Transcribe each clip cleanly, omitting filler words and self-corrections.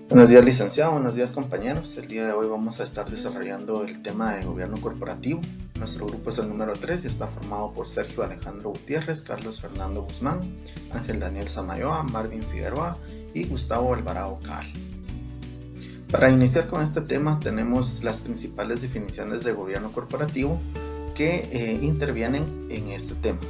Buenos días, licenciado. Buenos días, compañeros. El día de hoy vamos a estar desarrollando el tema de gobierno corporativo. Nuestro grupo es el número 3 y está formado por Sergio Alejandro Gutiérrez, Carlos Fernando Guzmán, Ángel Daniel Samayoa, Marvin Figueroa y Gustavo Alvarado Cal. Para iniciar con este tema tenemos las principales definiciones de gobierno corporativo que intervienen en este tema.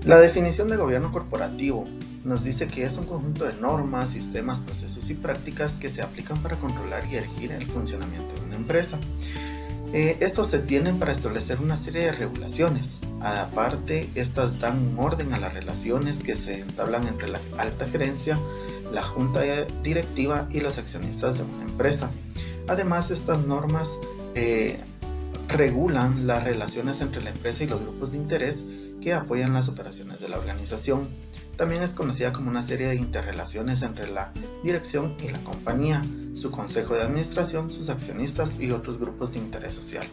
La definición de gobierno corporativo nos dice que es un conjunto de normas, sistemas, procesos y prácticas que se aplican para controlar y regir el funcionamiento de una empresa. Estos se tienen para establecer una serie de regulaciones. Aparte, estas dan un orden a las relaciones que se entablan entre la alta gerencia, la junta directiva y los accionistas de una empresa. Además, estas normas regulan las relaciones entre la empresa y los grupos de interés que apoyan las operaciones de la organización. También es conocida como una serie de interrelaciones entre la dirección y la compañía, su consejo de administración, sus accionistas y otros grupos de interés social.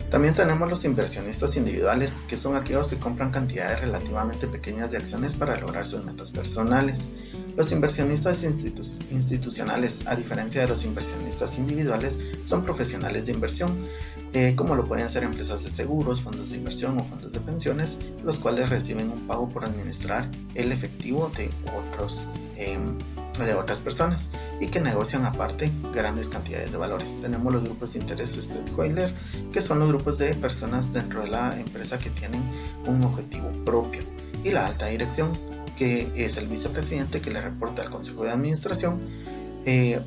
También tenemos los inversionistas individuales, que son aquellos que compran cantidades relativamente pequeñas de acciones para lograr sus metas personales. Los inversionistas institucionales, a diferencia de los inversionistas individuales, son profesionales de inversión, como lo pueden ser empresas de seguros, fondos de inversión o fondos de pensiones, los cuales reciben un pago por administrar el efectivo de otras personas y que negocian aparte grandes cantidades de valores. Tenemos los grupos de interés stakeholder, que son los grupos de personas dentro de la empresa que tienen un objetivo propio, y la alta dirección, que es el vicepresidente que le reporta al consejo de administración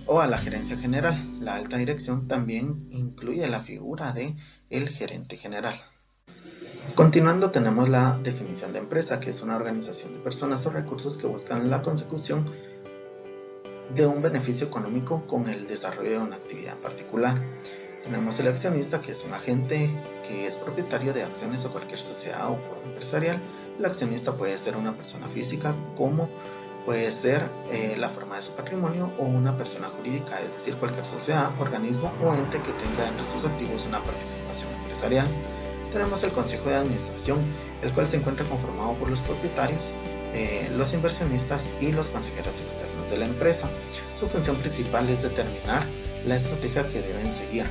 o a la gerencia general. La alta dirección también incluye la figura de el gerente general. Continuando, tenemos la definición de empresa, que es una organización de personas o recursos que buscan la consecución de un beneficio económico con el desarrollo de una actividad particular. Tenemos el accionista, que es un agente que es propietario de acciones o cualquier sociedad o foro empresarial. El accionista puede ser una persona física, como puede ser la forma de su patrimonio, o una persona jurídica, es decir, cualquier sociedad, organismo o ente que tenga entre sus activos una participación empresarial. Tenemos el consejo de administración, el cual se encuentra conformado por los propietarios, los inversionistas y los consejeros externos de la empresa. Su función principal es determinar la estrategia que deben seguir.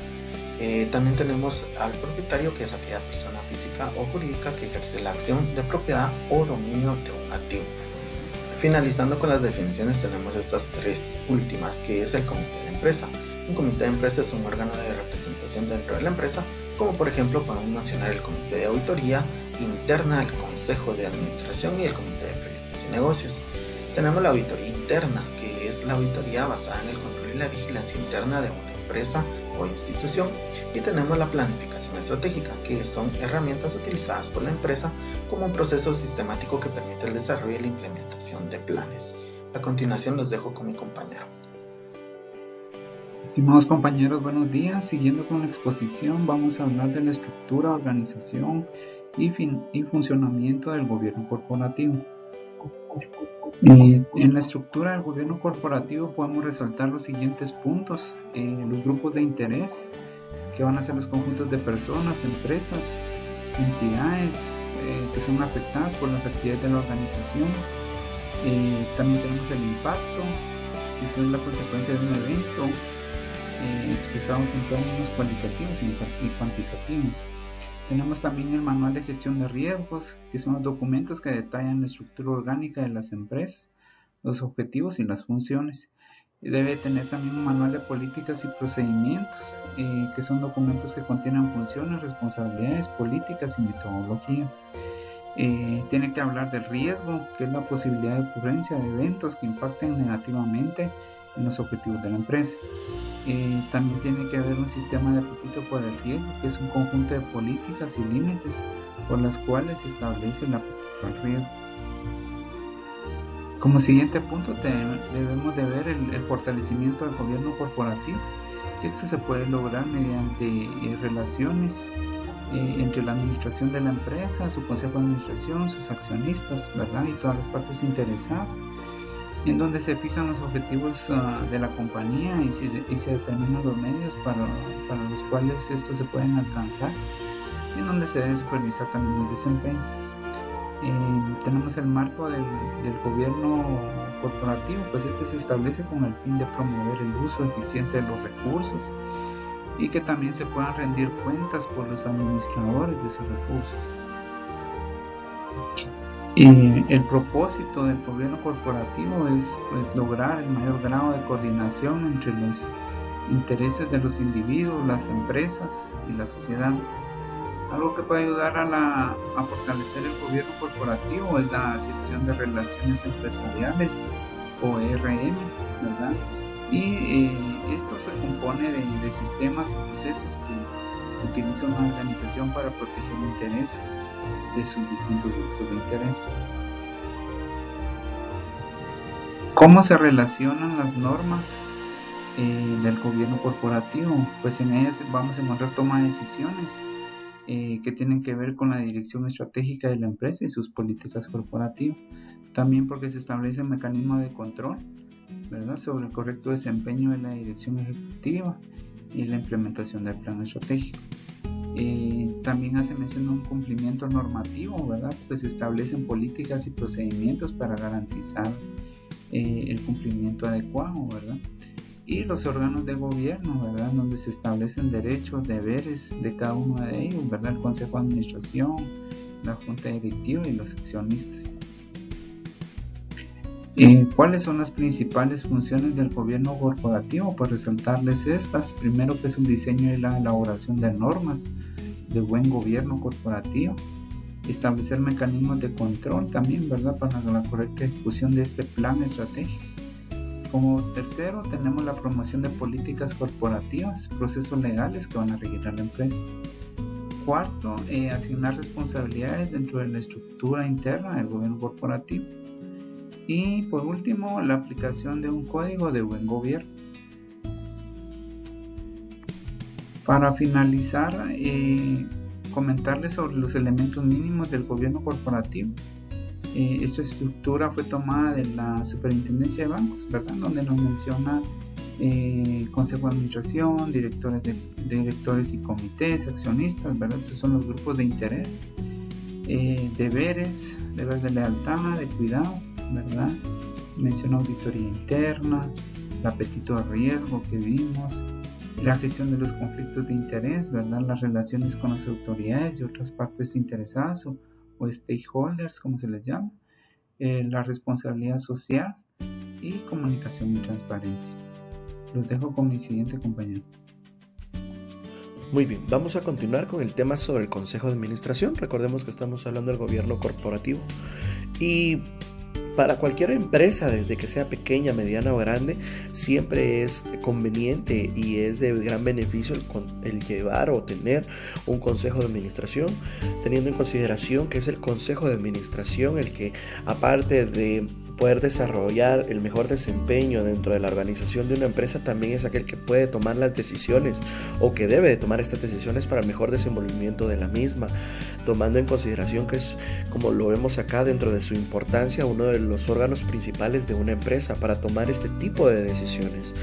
También tenemos al propietario, que es aquella persona física o jurídica que ejerce la acción de propiedad o dominio de un activo. Finalizando con las definiciones, tenemos estas tres últimas, que es el comité de empresa. Un comité de empresa es un órgano de representación dentro de la empresa, como por ejemplo podemos mencionar el comité de auditoría interna, el consejo de administración y el comité de proyectos y negocios. Tenemos la auditoría interna, que es la auditoría basada en el control y la vigilancia interna de una empresa o institución, y tenemos la planificación estratégica, que son herramientas utilizadas por la empresa como un proceso sistemático que permite el desarrollo y la implementación de planes. A continuación los dejo con mi compañero. Estimados compañeros, buenos días. Siguiendo con la exposición, vamos a hablar de la estructura, organización y funcionamiento del gobierno corporativo. En la estructura del gobierno corporativo podemos resaltar los siguientes puntos: los grupos de interés, que van a ser los conjuntos de personas, empresas, entidades que son afectadas por las actividades de la organización. También tenemos el impacto, que es la consecuencia de un evento, expresados en términos cualitativos y cuantitativos. Tenemos también el manual de gestión de riesgos, que son los documentos que detallan la estructura orgánica de las empresas, los objetivos y las funciones. Debe tener también un manual de políticas y procedimientos, que son documentos que contienen funciones, responsabilidades, políticas y metodologías. Tiene que hablar del riesgo, que es la posibilidad de ocurrencia de eventos que impacten negativamente en los objetivos de la empresa. También tiene que haber un sistema de apetito por el riesgo, que es un conjunto de políticas y límites por las cuales se establece el apetito al riesgo. Como siguiente punto debemos de ver el fortalecimiento del gobierno corporativo. Esto se puede lograr mediante relaciones entre la administración de la empresa, su consejo de administración, sus accionistas, ¿verdad? Y todas las partes interesadas, en donde se fijan los objetivos de la compañía y se determinan los medios para los cuales estos se pueden alcanzar, y en donde se debe supervisar también el desempeño. Tenemos el marco del gobierno corporativo, pues este se establece con el fin de promover el uso eficiente de los recursos y que también se puedan rendir cuentas por los administradores de esos recursos. El propósito del gobierno corporativo es pues, lograr el mayor grado de coordinación entre los intereses de los individuos, las empresas y la sociedad. Algo que puede ayudar a fortalecer el gobierno corporativo es la gestión de relaciones empresariales o ERM, ¿verdad? Y esto se compone de sistemas y procesos que utiliza una organización para proteger intereses de sus distintos grupos de interés. ¿Cómo se relacionan las normas del gobierno corporativo? Pues en ellas vamos a encontrar toma de decisiones que tienen que ver con la dirección estratégica de la empresa y sus políticas corporativas. También porque se establece un mecanismo de control, ¿verdad?, sobre el correcto desempeño de la dirección ejecutiva y la implementación del plan estratégico. También hace mención a un cumplimiento normativo, ¿verdad?, pues se establecen políticas y procedimientos para garantizar el cumplimiento adecuado, ¿verdad? Y los órganos de gobierno, ¿verdad?, donde se establecen derechos, deberes de cada uno de ellos, ¿verdad?, el Consejo de Administración, la Junta Directiva y los accionistas. ¿Cuáles son las principales funciones del gobierno corporativo? Pues resaltarles estas. Primero, que es el diseño y la elaboración de normas de buen gobierno corporativo. Establecer mecanismos de control también, ¿verdad?, para la correcta ejecución de este plan estratégico. Como tercero, tenemos la promoción de políticas corporativas, procesos legales que van a regir a la empresa. Cuarto, asignar responsabilidades dentro de la estructura interna del gobierno corporativo. Y por último, la aplicación de un código de buen gobierno. Para finalizar, comentarles sobre los elementos mínimos del gobierno corporativo. Esta estructura fue tomada de la Superintendencia de Bancos, ¿verdad?, donde nos menciona Consejo de Administración, directores y comités, accionistas, ¿verdad? Estos son los grupos de interés, deberes de lealtad, de cuidado, ¿verdad? Menciona auditoría interna, el apetito de riesgo que vimos, la gestión de los conflictos de interés, ¿verdad?, las relaciones con las autoridades y otras partes interesadas o stakeholders, como se les llama, la responsabilidad social y comunicación y transparencia. Los dejo con mi siguiente compañero. Muy bien, vamos a continuar con el tema sobre el Consejo de Administración. Recordemos que estamos hablando del gobierno corporativo y para cualquier empresa, desde que sea pequeña, mediana o grande, siempre es conveniente y es de gran beneficio el llevar o tener un consejo de administración, teniendo en consideración que es el consejo de administración el que, aparte de poder desarrollar el mejor desempeño dentro de la organización de una empresa, también es aquel que puede tomar las decisiones o que debe de tomar estas decisiones para el mejor desenvolvimiento de la misma, tomando en consideración que es, como lo vemos acá, dentro de su importancia, uno de los órganos principales de una empresa para tomar este tipo de decisiones,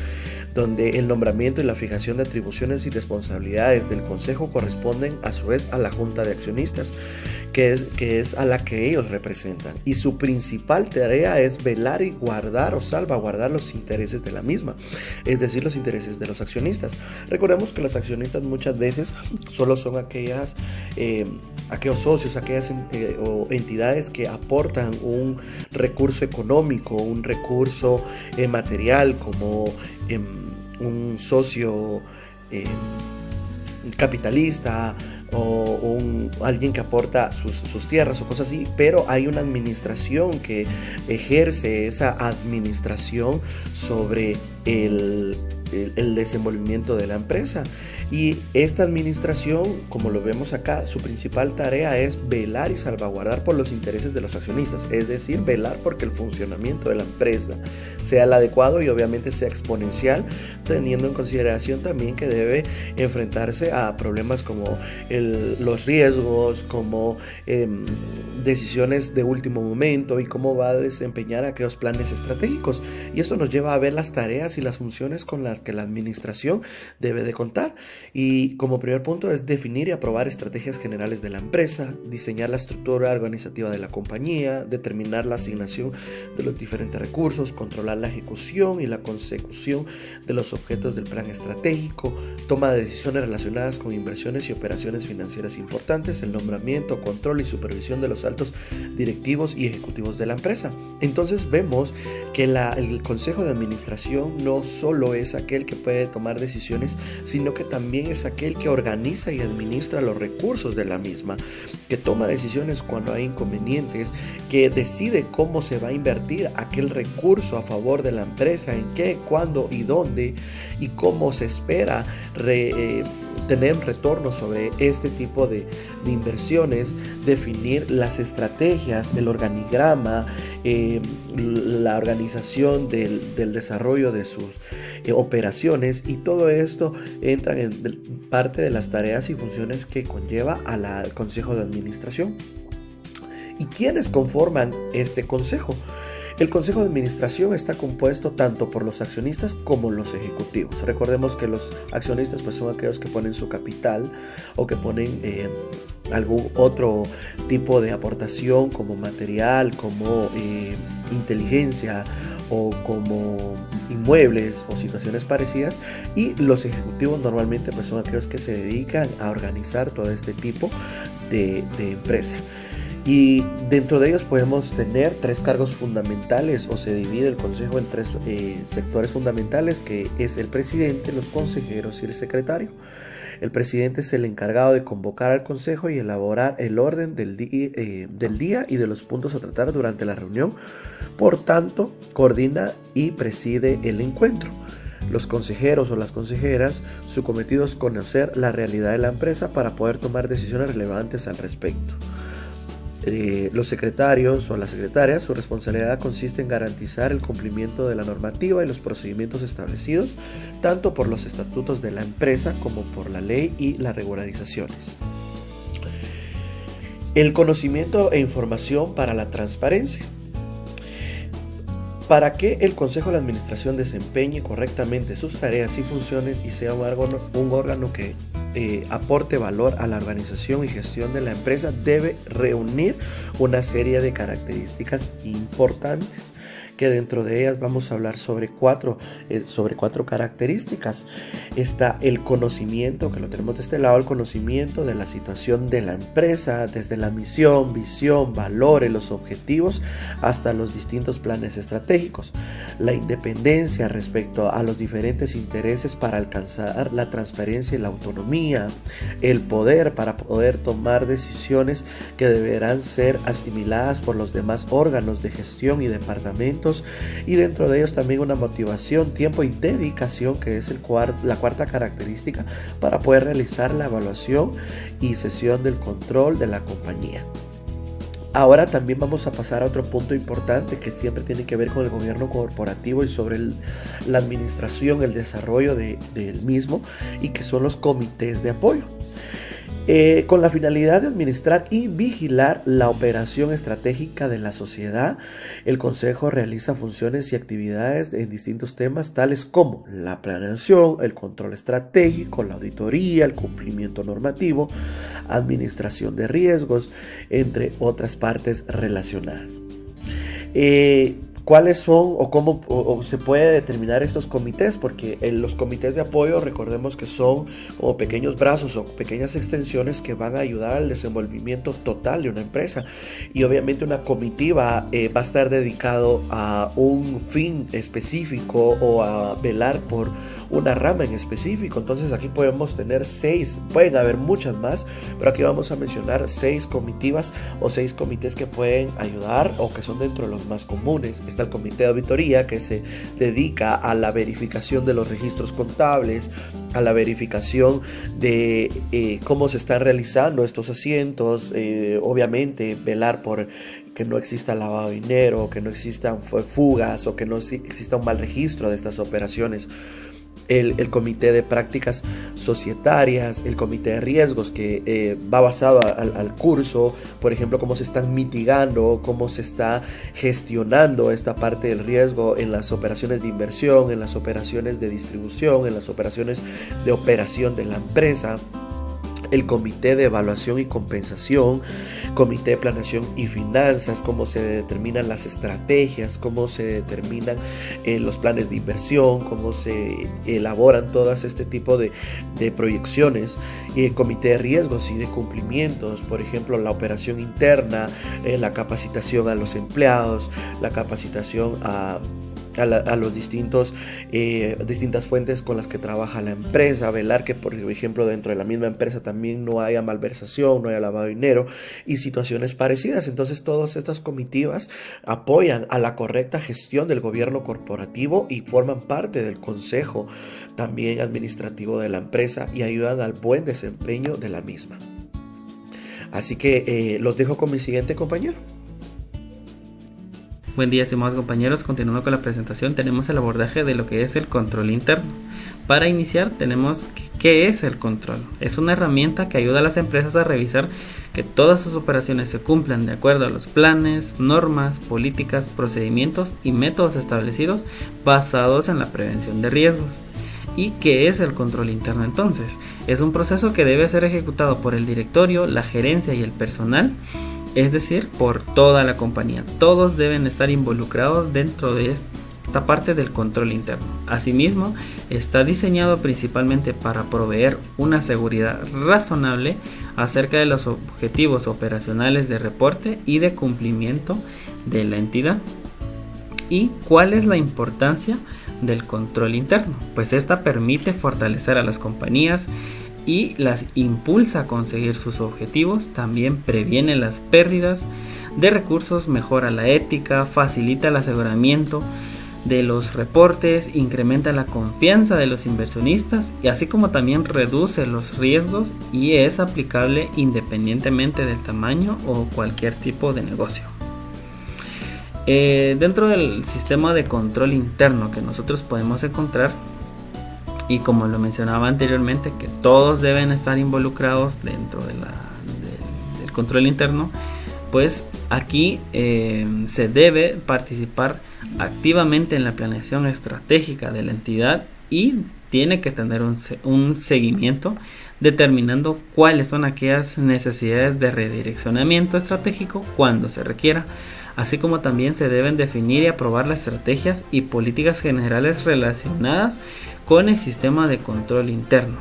donde el nombramiento y la fijación de atribuciones y responsabilidades del consejo corresponden a su vez a la junta de accionistas, que es a la que ellos representan, y su principal tarea es velar y guardar o salvaguardar los intereses de la misma, es decir, los intereses de los accionistas. Recordemos que los accionistas muchas veces solo son aquellos socios, aquellas o entidades que aportan un recurso económico, un recurso material, como un socio capitalista o alguien que aporta sus tierras o cosas así, pero hay una administración que ejerce esa administración sobre el desenvolvimiento de la empresa, y esta administración, como lo vemos acá, su principal tarea es velar y salvaguardar por los intereses de los accionistas, es decir, velar porque el funcionamiento de la empresa sea el adecuado y obviamente sea exponencial, teniendo en consideración también que debe enfrentarse a problemas como los riesgos, como decisiones de último momento y cómo va a desempeñar aquellos planes estratégicos. Y esto nos lleva a ver las tareas tareas y las funciones con las que la administración debe de contar. Y como primer punto es definir y aprobar estrategias generales de la empresa, diseñar la estructura organizativa de la compañía, determinar la asignación de los diferentes recursos, controlar la ejecución y la consecución de los objetos del plan estratégico, toma de decisiones relacionadas con inversiones y operaciones financieras importantes, el nombramiento, control y supervisión de los altos directivos y ejecutivos de la empresa. Entonces vemos que el consejo de administración no solo es aquel que puede tomar decisiones, sino que también es aquel que organiza y administra los recursos de la misma, que toma decisiones cuando hay inconvenientes, que decide cómo se va a invertir aquel recurso a favor de la empresa, en qué, cuándo y dónde, y cómo se espera tener retorno sobre este tipo de inversiones, definir las estrategias, el organigrama, la organización del desarrollo de sus operaciones, y todo esto entra en parte de las tareas y funciones que conlleva al Consejo de Administración. ¿Y quiénes conforman este consejo? El Consejo de Administración está compuesto tanto por los accionistas como los ejecutivos. Recordemos que los accionistas pues, son aquellos que ponen su capital o que ponen algún otro tipo de aportación como material, como inteligencia o como inmuebles o situaciones parecidas, y los ejecutivos normalmente pues, son aquellos que se dedican a organizar todo este tipo de empresa. Y dentro de ellos podemos tener 3 cargos fundamentales, o se divide el consejo en 3 sectores fundamentales, que es el presidente, los consejeros y el secretario. El presidente es el encargado de convocar al consejo y elaborar el orden del día y de los puntos a tratar durante la reunión. Por tanto, coordina y preside el encuentro. Los consejeros o las consejeras, su cometido es conocer la realidad de la empresa para poder tomar decisiones relevantes al respecto. Los secretarios o las secretarias, su responsabilidad consiste en garantizar el cumplimiento de la normativa y los procedimientos establecidos tanto por los estatutos de la empresa como por la ley y las regularizaciones. El conocimiento e información para la transparencia. Para que el Consejo de Administración desempeñe correctamente sus tareas y funciones y sea un órgano que aporte valor a la organización y gestión de la empresa, debe reunir una serie de características importantes, que dentro de ellas vamos a hablar sobre cuatro características. Está el conocimiento, que lo tenemos de este lado, el conocimiento de la situación de la empresa, desde la misión, visión, valores, los objetivos, hasta los distintos planes estratégicos. La independencia respecto a los diferentes intereses para alcanzar la transparencia y la autonomía. El poder para poder tomar decisiones que deberán ser asimiladas por los demás órganos de gestión y departamentos, y dentro de ellos también una motivación, tiempo y dedicación, que es la cuarta característica para poder realizar la evaluación y sesión del control de la compañía. Ahora también vamos a pasar a otro punto importante que siempre tiene que ver con el gobierno corporativo y sobre la administración, el desarrollo del mismo, y que son los comités de apoyo. Con la finalidad de administrar y vigilar la operación estratégica de la sociedad, el Consejo realiza funciones y actividades en distintos temas, tales como la planeación, el control estratégico, la auditoría, el cumplimiento normativo, administración de riesgos, entre otras partes relacionadas. ¿Cuáles son o cómo se puede determinar estos comités? Porque los comités de apoyo, recordemos que son como pequeños brazos o pequeñas extensiones que van a ayudar al desenvolvimiento total de una empresa, y obviamente una comitiva va a estar dedicado a un fin específico o a velar por una rama en específico. Entonces aquí podemos tener 6, pueden haber muchas más, pero aquí vamos a mencionar 6 comitivas o 6 comités que pueden ayudar o que son dentro de los más comunes. Está el comité de auditoría, que se dedica a la verificación de los registros contables, a la verificación de cómo se están realizando estos asientos, obviamente velar por que no exista lavado de dinero, que no existan fugas o que no exista un mal registro de estas operaciones. el comité de prácticas societarias, el comité de riesgos que va basado al curso, por ejemplo, cómo se están mitigando, cómo se está gestionando esta parte del riesgo en las operaciones de inversión, en las operaciones de distribución, en las operaciones de operación de la empresa. El comité de evaluación y compensación, comité de planeación y finanzas, cómo se determinan las estrategias, cómo se determinan los planes de inversión, cómo se elaboran todas este tipo de proyecciones, y el comité de riesgos y de cumplimientos, por ejemplo, la operación interna, la capacitación a los empleados, la capacitación a los distintas fuentes con las que trabaja la empresa, velar que, por ejemplo, dentro de la misma empresa también no haya malversación, no haya lavado de dinero y situaciones parecidas. Entonces, todas estas comitivas apoyan a la correcta gestión del gobierno corporativo y forman parte del consejo también administrativo de la empresa y ayudan al buen desempeño de la misma. Así que los dejo con mi siguiente compañero. Buen día, estimados compañeros. Continuando con la presentación, tenemos el abordaje de lo que es el control interno. Para iniciar, tenemos ¿qué es el control? Es una herramienta que ayuda a las empresas a revisar que todas sus operaciones se cumplan de acuerdo a los planes, normas, políticas, procedimientos y métodos establecidos basados en la prevención de riesgos. ¿Y qué es el control interno entonces? Es un proceso que debe ser ejecutado por el directorio, la gerencia y el personal, es decir, por toda la compañía. Todos deben estar involucrados dentro de esta parte del control interno. Asimismo, está diseñado principalmente para proveer una seguridad razonable acerca de los objetivos operacionales de reporte y de cumplimiento de la entidad. ¿Y cuál es la importancia del control interno? Pues esta permite fortalecer a las compañías y las impulsa a conseguir sus objetivos, también previene las pérdidas de recursos, mejora la ética, facilita el aseguramiento de los reportes, incrementa la confianza de los inversionistas y así como también reduce los riesgos y es aplicable independientemente del tamaño o cualquier tipo de negocio. Dentro del sistema de control interno que nosotros podemos encontrar, y como lo mencionaba anteriormente, que todos deben estar involucrados dentro del control interno, pues aquí se debe participar activamente en la planeación estratégica de la entidad y tiene que tener un seguimiento determinando cuáles son aquellas necesidades de redireccionamiento estratégico cuando se requiera, así como también se deben definir y aprobar las estrategias y políticas generales relacionadas con el sistema de control interno,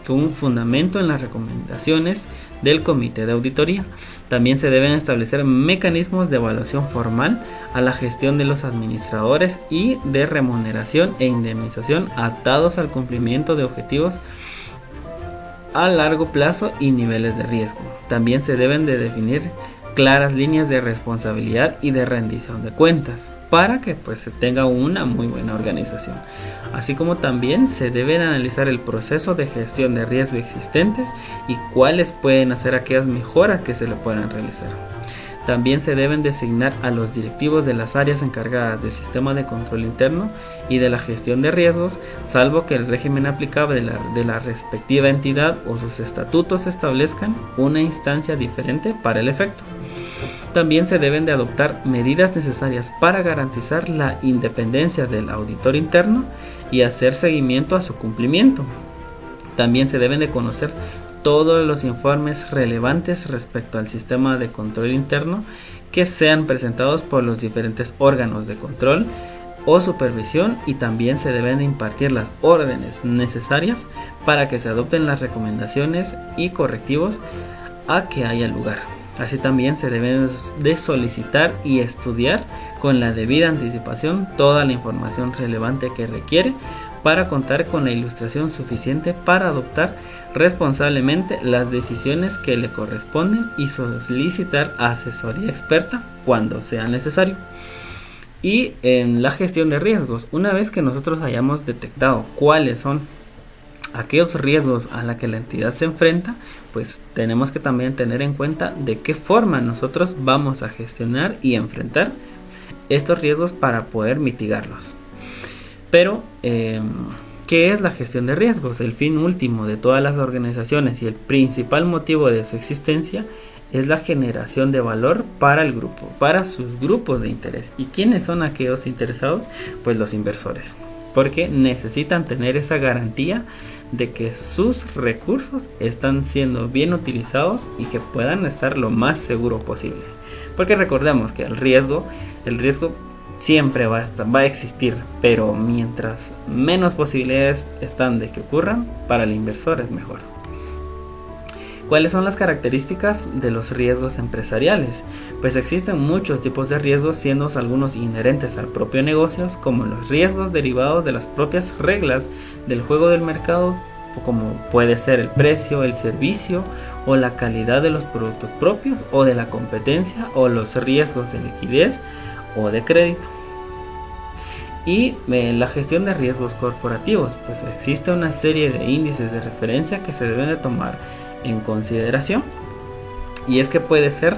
con un fundamento en las recomendaciones del comité de auditoría. También se deben establecer mecanismos de evaluación formal a la gestión de los administradores y de remuneración e indemnización atados al cumplimiento de objetivos a largo plazo y niveles de riesgo. También se deben de definir claras líneas de responsabilidad y de rendición de cuentas para que se tenga una muy buena organización. Así como también se deben analizar el proceso de gestión de riesgo existentes y cuáles pueden hacer aquellas mejoras que se le puedan realizar. También se deben designar a los directivos de las áreas encargadas del sistema de control interno y de la gestión de riesgos, salvo que el régimen aplicable de la respectiva entidad o sus estatutos establezcan una instancia diferente para el efecto. También se deben de adoptar medidas necesarias para garantizar la independencia del auditor interno y hacer seguimiento a su cumplimiento. También se deben de conocer todos los informes relevantes respecto al sistema de control interno que sean presentados por los diferentes órganos de control o supervisión, y también se deben de impartir las órdenes necesarias para que se adopten las recomendaciones y correctivos a que haya lugar. Así también se deben de solicitar y estudiar con la debida anticipación toda la información relevante que requiere para contar con la ilustración suficiente para adoptar responsablemente las decisiones que le corresponden y solicitar asesoría experta cuando sea necesario. Y en la gestión de riesgos, una vez que nosotros hayamos detectado cuáles son aquellos riesgos a los que la entidad se enfrenta, pues tenemos que también tener en cuenta de qué forma nosotros vamos a gestionar y enfrentar estos riesgos para poder mitigarlos. Pero, ¿qué ¿Qué es la gestión de riesgos? El fin último de todas las organizaciones y el principal motivo de su existencia es la generación de valor para el grupo, para sus grupos de interés. ¿Y quiénes son aquellos interesados? Pues los inversores, porque necesitan tener esa garantía de que sus recursos están siendo bien utilizados y que puedan estar lo más seguro posible. Porque recordemos que el riesgo siempre va a existir, pero mientras menos posibilidades están de que ocurran, para el inversor es mejor. ¿Cuáles son las características de los riesgos empresariales? Pues existen muchos tipos de riesgos, siendo algunos inherentes al propio negocio, como los riesgos derivados de las propias reglas del juego del mercado, como puede ser el precio, el servicio o la calidad de los productos propios, o de la competencia, o los riesgos de liquidez o de crédito. Y la gestión de riesgos corporativos, pues existe una serie de índices de referencia que se deben de tomar en consideración, y es que puede ser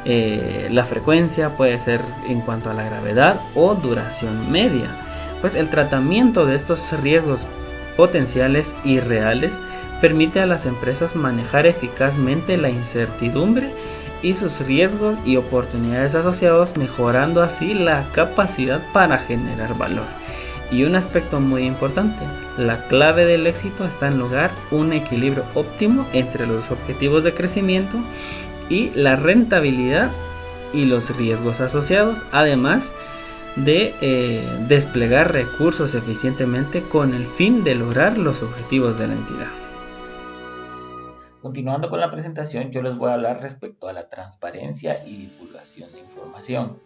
la frecuencia, puede ser en cuanto a la gravedad o duración media. Pues el tratamiento de estos riesgos potenciales y reales permite a las empresas manejar eficazmente la incertidumbre y sus riesgos y oportunidades asociados, mejorando así la capacidad para generar valor. Y un aspecto muy importante, la clave del éxito está en lograr un equilibrio óptimo entre los objetivos de crecimiento y la rentabilidad y los riesgos asociados, además de desplegar recursos eficientemente con el fin de lograr los objetivos de la entidad. Continuando con la presentación, yo les voy a hablar respecto a la transparencia y divulgación de información.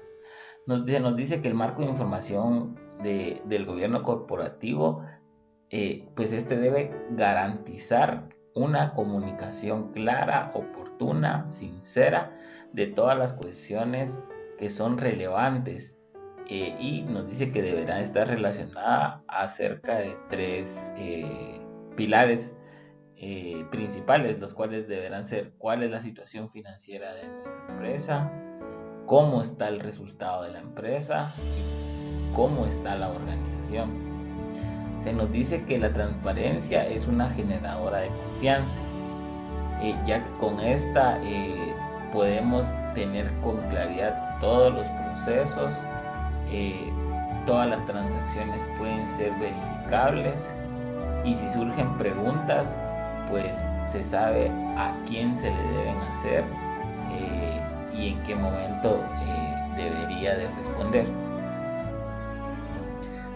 Nos dice que el marco de información del gobierno corporativo, pues debe garantizar una comunicación clara, oportuna, sincera de todas las cuestiones que son relevantes, y nos dice que deberá estar relacionada acerca de tres pilares principales, los cuales deberán ser: cuál es la situación financiera de nuestra empresa, cómo está el resultado de la empresa y cómo está la organización. Se nos dice que la transparencia es una generadora de confianza, ya que con esta podemos tener con claridad todos los procesos, todas las transacciones pueden ser verificables, y si surgen preguntas, pues se sabe a quién se le deben hacer y en qué momento debería de responder.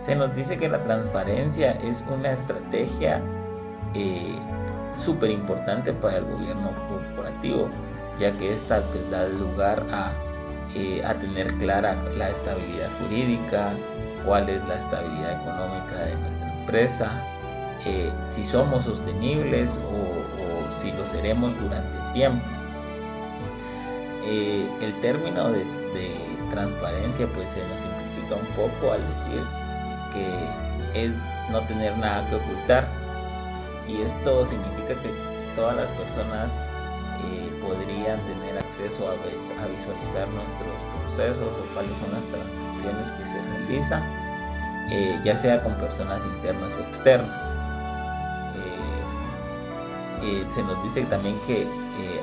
Se nos dice que la transparencia es una estrategia súper importante para el gobierno corporativo, ya que esta pues da lugar a tener clara la estabilidad jurídica, cuál es la estabilidad económica de nuestra empresa, si somos sostenibles o si lo seremos durante el tiempo. El término de transparencia pues se nos simplifica un poco al decir que es no tener nada que ocultar, y esto significa que todas las personas podrían tener acceso a visualizar nuestros procesos o cuáles son las transacciones que se realizan, ya sea con personas internas o externas. Se nos dice también que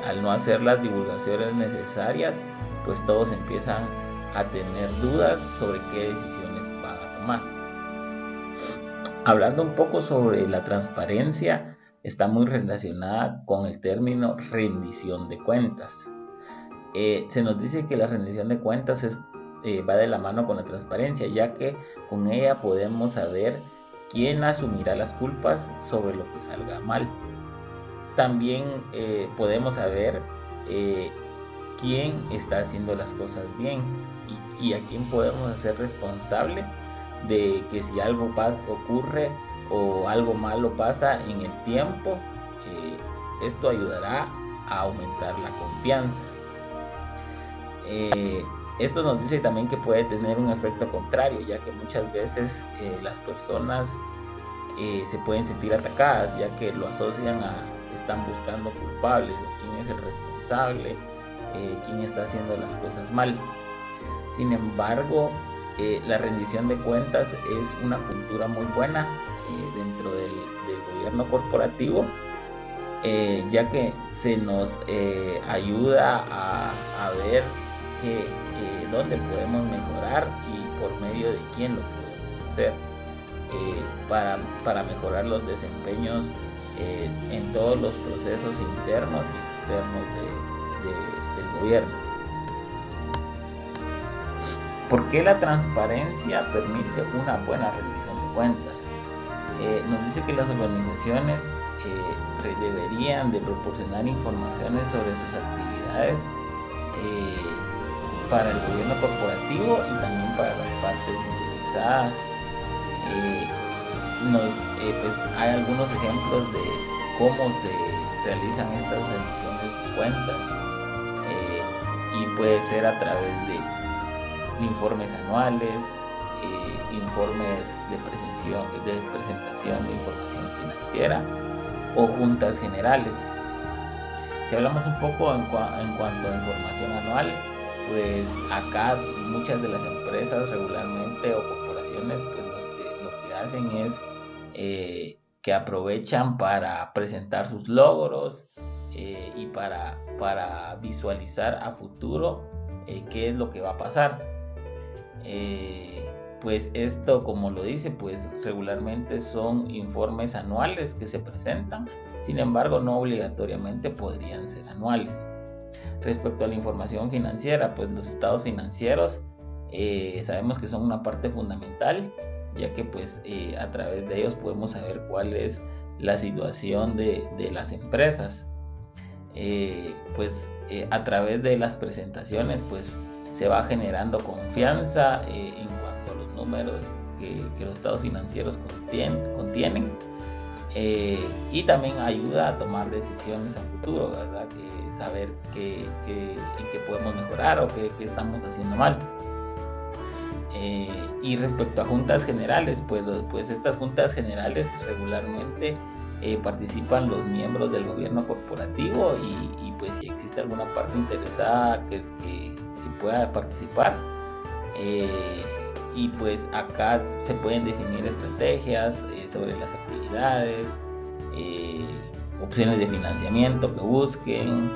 al no hacer las divulgaciones necesarias, pues todos empiezan a tener dudas sobre qué decisiones van a tomar. Hablando un poco sobre la transparencia, está muy relacionada con el término rendición de cuentas. Se nos dice que la rendición de cuentas va de la mano con la transparencia, ya que con ella podemos saber quién asumirá las culpas sobre lo que salga mal. También podemos saber quién está haciendo las cosas bien y a quién podemos hacer responsable de que si algo ocurre o algo malo pasa en el tiempo, esto ayudará a aumentar la confianza. Esto nos dice también que puede tener un efecto contrario, ya que muchas veces las personas se pueden sentir atacadas, ya que lo asocian a están buscando culpables, o quién es el responsable, quién está haciendo las cosas mal. Sin embargo, la rendición de cuentas es una cultura muy buena dentro del gobierno corporativo, ya que se nos ayuda a ver dónde podemos mejorar y por medio de quién lo podemos hacer, para mejorar los desempeños en todos los procesos internos y externos del gobierno. ¿Por qué la transparencia permite una buena rendición de cuentas? Nos dice que las organizaciones deberían de proporcionar informaciones sobre sus actividades para el gobierno corporativo y también para las partes interesadas. Pues hay algunos ejemplos de cómo se realizan estas rendiciones de cuentas, y puede ser a través de informes anuales, informes de presentación de información financiera o juntas generales. Si hablamos un poco en cuanto a información anual, pues acá muchas de las empresas regularmente o corporaciones pues lo que hacen es que aprovechan para presentar sus logros y para visualizar a futuro qué es lo que va a pasar. Pues esto, como lo dice, pues regularmente son informes anuales que se presentan, sin embargo no obligatoriamente podrían ser anuales. Respecto a la información financiera, pues los estados financieros sabemos que son una parte fundamental, ya que pues a través de ellos podemos saber cuál es la situación de las empresas. A través de las presentaciones pues se va generando confianza en cuanto a los números que los estados financieros contienen, y también ayuda a tomar decisiones a futuro, ¿verdad? Que saber en qué podemos mejorar o qué estamos haciendo mal. Y respecto a juntas generales, pues estas juntas generales regularmente participan los miembros del gobierno corporativo y pues si existe alguna parte interesada que pueda participar, y pues acá se pueden definir estrategias sobre las actividades, opciones de financiamiento que busquen,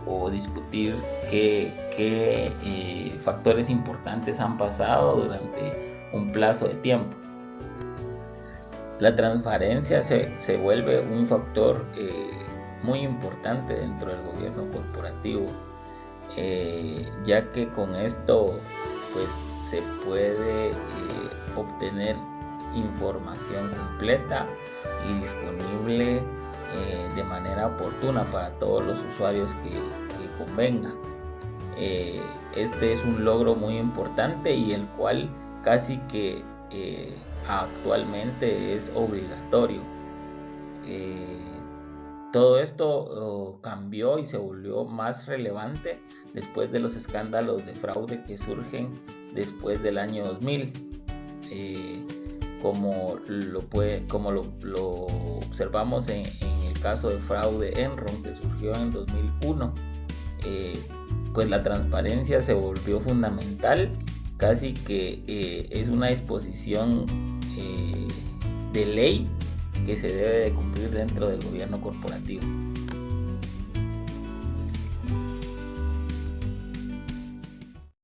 o discutir qué factores importantes han pasado durante un plazo de tiempo. La transparencia se vuelve un factor muy importante dentro del gobierno corporativo, ya que con esto pues se puede obtener información completa y disponible de manera oportuna para todos los usuarios que convenga. Este es un logro muy importante y el cual casi que actualmente es obligatorio. Todo esto cambió y se volvió más relevante después de los escándalos de fraude que surgen después del año 2000, como lo observamos en el caso de fraude Enron que surgió en 2001. Pues la transparencia se volvió fundamental, casi que es una disposición de ley que se debe de cumplir dentro del gobierno corporativo.